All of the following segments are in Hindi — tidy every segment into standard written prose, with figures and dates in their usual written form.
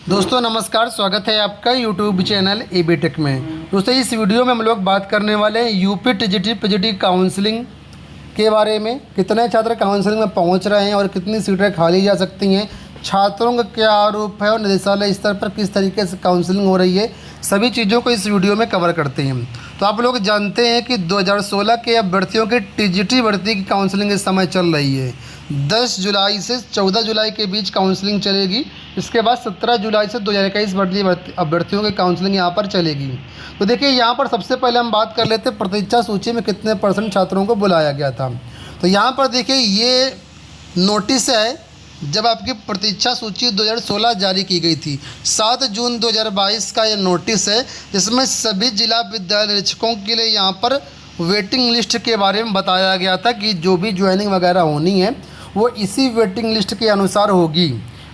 दोस्तों नमस्कार, स्वागत है आपका यूट्यूब चैनल एबी टेक में। दोस्तों इस वीडियो में हम लोग बात करने वाले हैं यूपी टीजीटी पीजीटी काउंसलिंग के बारे में। कितने छात्र काउंसलिंग में पहुंच रहे हैं और कितनी सीटें खाली जा सकती हैं, छात्रों का क्या आरोप है और निदेशालय स्तर पर किस तरीके से काउंसलिंग हो रही है, सभी चीज़ों को इस वीडियो में कवर करते हैं। तो आप लोग जानते हैं कि 2016 के अभ्यर्थियों की टीजीटी भर्ती की काउंसलिंग इस समय चल रही है। 10 जुलाई से 14 जुलाई के बीच काउंसलिंग चलेगी। इसके बाद 17 जुलाई से 2021 भर्ती अभ्यर्थियों की काउंसलिंग यहाँ पर चलेगी। तो देखिए, यहाँ पर सबसे पहले हम बात कर लेते हैं प्रतीक्षा सूची में कितने % छात्रों को बुलाया गया था। तो यहाँ पर देखिए, ये नोटिस है जब आपकी प्रतीक्षा सूची 2016 जारी की गई थी। 7 जून 2022 का ये नोटिस है, जिसमें सभी जिला विद्यालय निरीक्षकों के लिए यहाँ पर वेटिंग लिस्ट के बारे में बताया गया था कि जो भी ज्वाइनिंग वगैरह होनी है वो इसी वेटिंग लिस्ट के अनुसार होगी।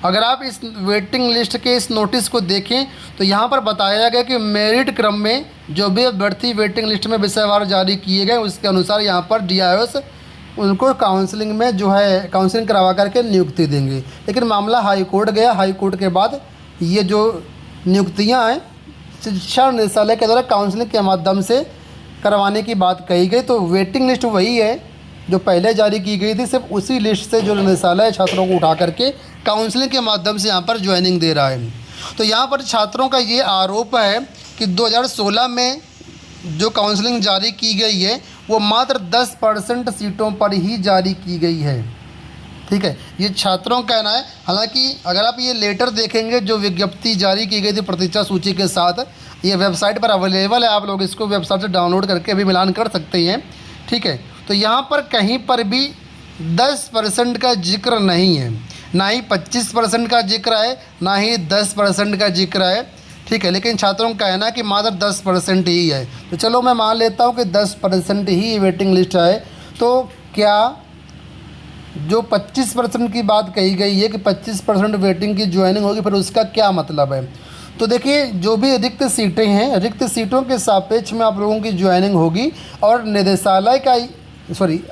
अगर आप इस वेटिंग लिस्ट के इस नोटिस को देखें तो यहाँ पर बताया गया कि मेरिट क्रम में जो भी अभ्यर्थी वेटिंग लिस्ट में विषयवार जारी किए गए उसके अनुसार यहाँ पर DIOs उनको काउंसलिंग में जो है काउंसलिंग करवा करके नियुक्ति देंगे। लेकिन मामला हाई कोर्ट गया। हाई कोर्ट के बाद ये जो नियुक्तियाँ हैं शिक्षा निदेशालय के द्वारा काउंसलिंग के माध्यम से करवाने की बात कही गई। तो वेटिंग लिस्ट वही है जो पहले जारी की गई थी, सिर्फ उसी लिस्ट से जो निदेशालय छात्रों को उठा करके काउंसलिंग के माध्यम से यहाँ पर ज्वाइनिंग दे रहा है। तो यहाँ पर छात्रों का ये आरोप है कि 2016 में जो काउंसलिंग जारी की गई है वो मात्र 10% सीटों पर ही जारी की गई है। ठीक है, ये छात्रों का कहना है। हालांकि अगर आप ये लेटर देखेंगे जो विज्ञप्ति जारी की गई थी प्रतीक्षा सूची के साथ, ये वेबसाइट पर अवेलेबल है, आप लोग इसको वेबसाइट से डाउनलोड करके भी मिलान कर सकते हैं। ठीक है, तो यहाँ पर कहीं पर भी 10% का जिक्र नहीं है, ना ही 25% का जिक्र है, ना ही 10% का जिक्र है। ठीक है, लेकिन छात्रों का कहना है कि मात्र 10% ही है। तो चलो मैं मान लेता हूँ कि 10% ही वेटिंग लिस्ट है। तो क्या जो 25% की बात कही गई है कि 25% वेटिंग की ज्वाइनिंग होगी, फिर उसका क्या मतलब है? तो देखिए, जो भी रिक्त सीटें हैं, रिक्त सीटों के सापेक्ष में आप लोगों की ज्वाइनिंग होगी। और निदेशालय का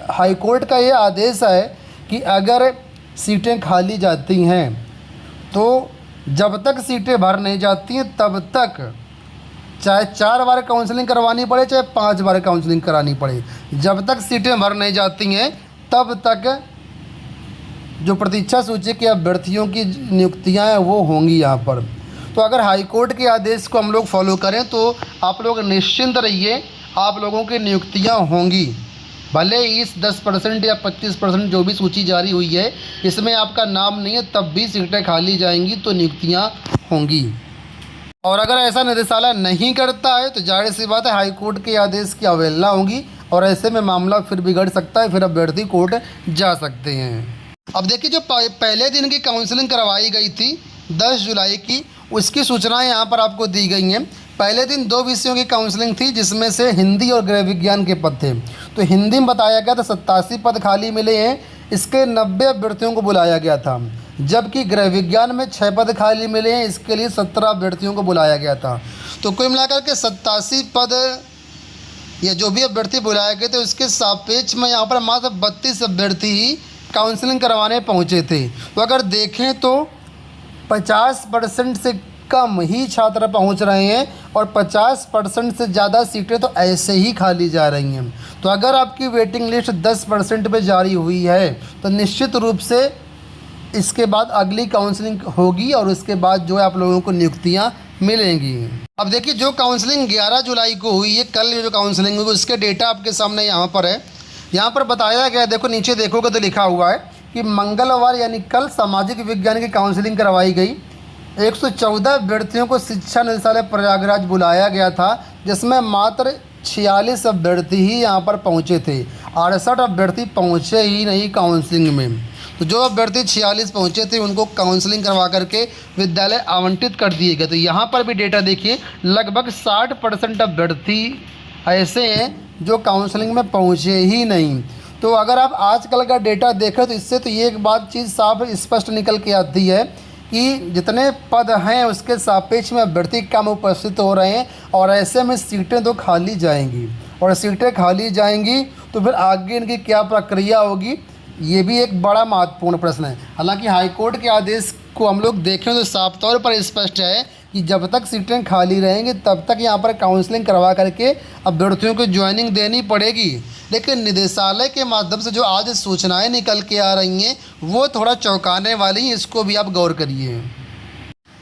हाई कोर्ट का ये आदेश है कि अगर सीटें खाली जाती हैं तो जब तक सीटें भर नहीं जाती हैं तब तक चाहे 4 बार काउंसलिंग करवानी पड़े चाहे 5 बार काउंसलिंग करानी पड़े, जब तक सीटें भर नहीं जाती हैं तब तक जो प्रतीक्षा सूची के अभ्यर्थियों की नियुक्तियां हैं वो होंगी यहाँ पर। तो अगर हाई कोर्ट के आदेश को हम लोग फॉलो करें तो आप लोग निश्चिंत रहिए, आप लोगों की नियुक्तियाँ होंगी। भले इस 10% या 25% जो भी सूची जारी हुई है इसमें आपका नाम नहीं है, तब भी सीटें खाली जाएंगी तो नियुक्तियां होंगी। और अगर ऐसा निदेशालय नहीं करता है तो जाहिर सी बात है हाई कोर्ट के आदेश की अवहेलना होगी और ऐसे में मामला फिर बिगड़ सकता है, फिर अभ्यर्थी कोर्ट जा सकते हैं। अब देखिए, जो पहले दिन की काउंसलिंग करवाई गई थी 10 जुलाई की, उसकी सूचनाएँ यहाँ पर आपको दी गई हैं। पहले दिन 2 विषयों की काउंसलिंग थी, जिसमें से हिंदी और गृह विज्ञान के पद थे। तो हिंदी में बताया गया था 87 पद खाली मिले हैं, इसके 90 अभ्यर्थियों को बुलाया गया था। जबकि गृह विज्ञान में 6 पद खाली मिले हैं, इसके लिए 17 अभ्यर्थियों को बुलाया गया था। तो कुल मिलाकर के 87 पद या जो भी अभ्यर्थी बुलाए गए थे उसके सापेक्ष में यहाँ पर मात्र 32 अभ्यर्थी ही काउंसलिंग करवाने पहुँचे थे। तो अगर देखें तो 50% से कम ही छात्र पहुंच रहे हैं और 50% से ज़्यादा सीटें तो ऐसे ही खाली जा रही हैं। तो अगर आपकी वेटिंग लिस्ट 10% पे जारी हुई है तो निश्चित रूप से इसके बाद अगली काउंसलिंग होगी और उसके बाद जो है आप लोगों को नियुक्तियां मिलेंगी। अब देखिए, जो काउंसलिंग 11 जुलाई को हुई है, कल जो काउंसलिंग हुई, उसके डेटा आपके सामने यहाँ पर है। यहाँ पर बताया गया, देखो नीचे देखोगे तो लिखा हुआ है कि मंगलवार यानी कल सामाजिक विज्ञान की काउंसलिंग करवाई गई। 114 अभ्यर्थियों को शिक्षा निदेशालय प्रयागराज बुलाया गया था, जिसमें मात्र 46 अभ्यर्थी ही यहाँ पर पहुँचे थे। 68 अभ्यर्थी पहुँचे ही नहीं काउंसलिंग में। तो जो अभ्यर्थी 46 पहुँचे थे उनको काउंसलिंग करवा करके विद्यालय आवंटित कर दिए गए। तो यहाँ पर भी डेटा देखिए, लगभग 60% अभ्यर्थी ऐसे हैं जो काउंसलिंग में पहुँचे ही नहीं। तो अगर आप आजकल का डेटा देखें तो इससे तो ये एक बात चीज़ साफ स्पष्ट निकल के आती है कि जितने पद हैं उसके सापेक्ष में अभ्यर्थी कम उपस्थित हो रहे हैं और ऐसे में सीटें तो खाली जाएंगी। और सीटें खाली जाएंगी तो फिर आगे इनकी क्या प्रक्रिया होगी, ये भी एक बड़ा महत्वपूर्ण प्रश्न है। हालांकि हाईकोर्ट के आदेश को हम लोग देखें तो साफ तौर पर स्पष्ट है कि जब तक सीटें खाली रहेंगी तब तक यहाँ पर काउंसलिंग करवा करके अभ्यर्थियों को ज्वाइनिंग देनी पड़ेगी। लेकिन निदेशालय के माध्यम से जो आज सूचनाएं निकल के आ रही हैं वो थोड़ा चौंकाने वाली हैं, इसको भी आप गौर करिए।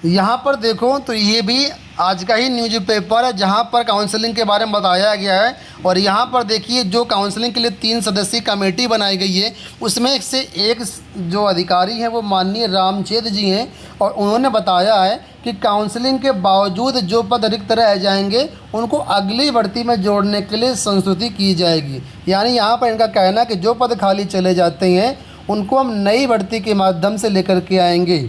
यहाँ पर देखो तो ये भी आज का ही न्यूज़पेपर है जहाँ पर काउंसलिंग के बारे में बताया गया है। और यहाँ पर देखिए जो काउंसलिंग के लिए 3 सदस्यीय कमेटी बनाई गई है उसमें से एक जो अधिकारी हैं वो माननीय रामचेत जी हैं और उन्होंने बताया है कि काउंसलिंग के बावजूद जो पद रिक्त रह जाएंगे उनको अगली भर्ती में जोड़ने के लिए संस्तुति की जाएगी। यानी यहाँ पर इनका कहना है कि जो पद खाली चले जाते हैं उनको हम नई भर्ती के माध्यम से लेकर के आएंगे।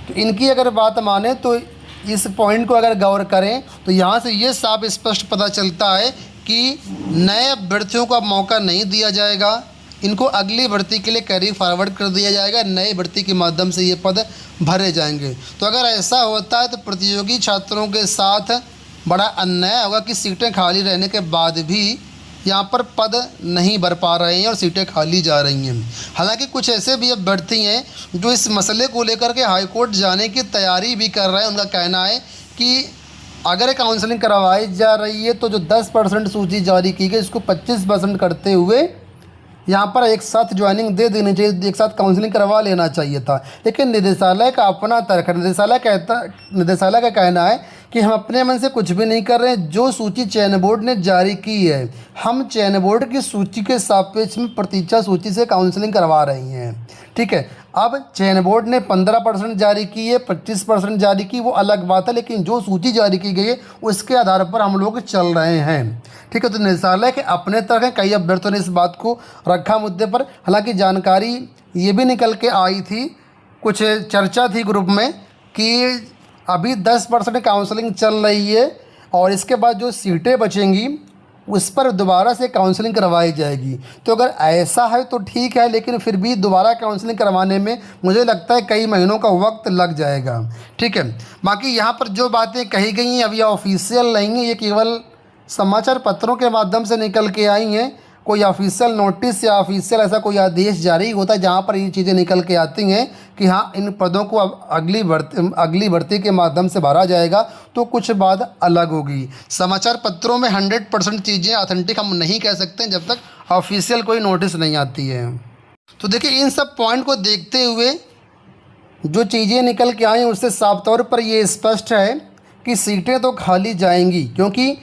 तो इनकी अगर बात माने तो इस पॉइंट को अगर गौर करें तो यहाँ से ये साफ स्पष्ट पता चलता है कि नए अभ्यर्थियों को अब मौका नहीं दिया जाएगा, इनको अगली भर्ती के लिए कैरी फॉरवर्ड कर दिया जाएगा, नई भर्ती के माध्यम से ये पद भरे जाएंगे। तो अगर ऐसा होता है तो प्रतियोगी छात्रों के साथ बड़ा अन्याय होगा कि सीटें खाली रहने के बाद भी यहाँ पर पद नहीं भर पा रहे हैं और सीटें खाली जा रही हैं। हालांकि कुछ ऐसे भी अभ्यर्थी हैं जो इस मसले को लेकर के हाई कोर्ट जाने की तैयारी भी कर रहे हैं। उनका कहना है कि अगर काउंसलिंग करवाई जा रही है तो जो 10% सूची जारी की गई इसको 25% करते हुए यहाँ पर एक साथ ज्वाइनिंग दे देनी चाहिए, एक साथ काउंसलिंग करवा लेना चाहिए था। लेकिन निदेशालय का अपना तर्क है, निदेशालय का कहना है कि हम अपने मन से कुछ भी नहीं कर रहे हैं। जो सूची चयन बोर्ड ने जारी की है हम चयन बोर्ड की सूची के सापेक्ष में प्रतीक्षा सूची से काउंसलिंग करवा रही हैं। ठीक है, अब चयन बोर्ड ने 15% जारी की है, 25% जारी की, वो अलग बात है, लेकिन जो सूची जारी की गई है उसके आधार पर हम लोग चल रहे हैं। ठीक है, तो निदेशालय के अपने तर्क हैं। कई अभ्यर्थियों ने इस बात को रखा मुद्दे पर। हालांकि जानकारी ये भी निकल के आई थी, कुछ चर्चा थी ग्रुप में कि अभी 10% काउंसलिंग चल रही है और इसके बाद जो सीटें बचेंगी उस पर दोबारा से काउंसलिंग करवाई जाएगी। तो अगर ऐसा है तो ठीक है, लेकिन फिर भी दोबारा काउंसलिंग करवाने में मुझे लगता है कई महीनों का वक्त लग जाएगा। ठीक है, बाकी यहाँ पर जो बातें कही गई हैं अब ये ऑफिशियल नहीं है, ये केवल समाचार पत्रों के माध्यम से निकल के आई हैं। कोई ऑफिशियल नोटिस या ऑफिशियल ऐसा कोई आदेश जारी होता है जहाँ पर ये चीज़ें निकल के आती हैं कि हाँ इन पदों को अब अगली भर्ती के माध्यम से भरा जाएगा, तो कुछ बात अलग होगी। समाचार पत्रों में 100% चीज़ें ऑथेंटिक हम नहीं कह सकते जब तक ऑफिशियल कोई नोटिस नहीं आती है। तो देखिए इन सब पॉइंट को देखते हुए जो चीज़ें निकल के आई हैं उससे साफ तौर पर ये स्पष्ट है कि सीटें तो खाली जाएंगी, क्योंकि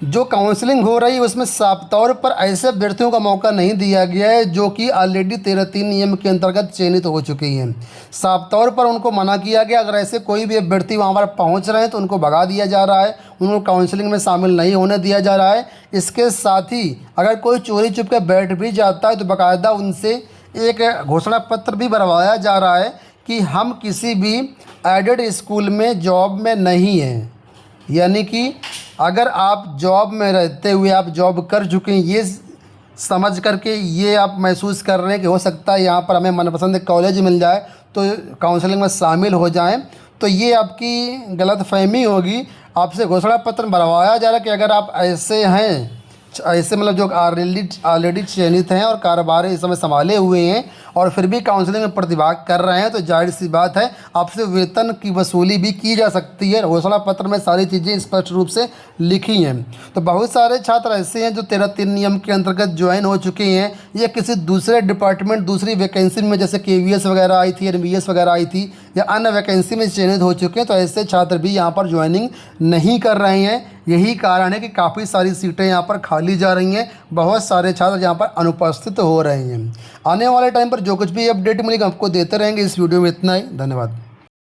जो काउंसलिंग हो रही है उसमें साफ तौर पर ऐसे अभ्यर्थियों का मौका नहीं दिया गया है जो कि ऑलरेडी 13(3) नियम के अंतर्गत चयनित हो चुकी हैं। साफ तौर पर उनको मना किया गया। अगर ऐसे कोई भी अभ्यर्थी वहाँ पर पहुँच रहे हैं तो उनको भगा दिया जा रहा है, उनको काउंसलिंग में शामिल नहीं होने दिया जा रहा है। इसके साथ ही अगर कोई चोरी छुप के बैठ भी जाता है तो बाकायदा उनसे एक घोषणा पत्र भी भरवाया जा रहा है कि हम किसी भी एडेड स्कूल में जॉब में नहीं हैं। यानी कि अगर आप जॉब में रहते हुए आप जॉब कर चुके हैं, ये समझ करके ये आप महसूस कर रहे हैं कि हो सकता है यहाँ पर हमें मनपसंद कॉलेज मिल जाए तो काउंसलिंग में शामिल हो जाएं, तो ये आपकी गलतफहमी होगी। आपसे घोषणा पत्र भरवाया जा रहा है कि अगर आप ऐसे हैं, ऐसे मतलब जो ऑलरेडी चयनित हैं और कारोबार इस समय संभाले हुए हैं और फिर भी काउंसलिंग में प्रतिभाग कर रहे हैं, तो जाहिर सी बात है आपसे वेतन की वसूली भी की जा सकती है। घोषणा पत्र में सारी चीज़ें स्पष्ट रूप से लिखी हैं। तो बहुत सारे छात्र ऐसे हैं जो 13(3) नियम के अंतर्गत ज्वाइन हो चुके हैं या किसी दूसरे डिपार्टमेंट दूसरी वैकेंसी में जैसे KVS वगैरह आई थी, NVS वगैरह आई थी या अन्य वैकेंसी में चयनित हो चुके हैं। तो ऐसे छात्र भी यहाँ पर ज्वाइनिंग नहीं कर रहे हैं। यही कारण है कि काफ़ी सारी सीटें यहाँ पर खाली जा रही हैं, बहुत सारे छात्र यहाँ पर अनुपस्थित हो रहे हैं। आने वाले टाइम पर जो कुछ भी अपडेट मिलेगा आपको देते रहेंगे। इस वीडियो में इतना ही, धन्यवाद।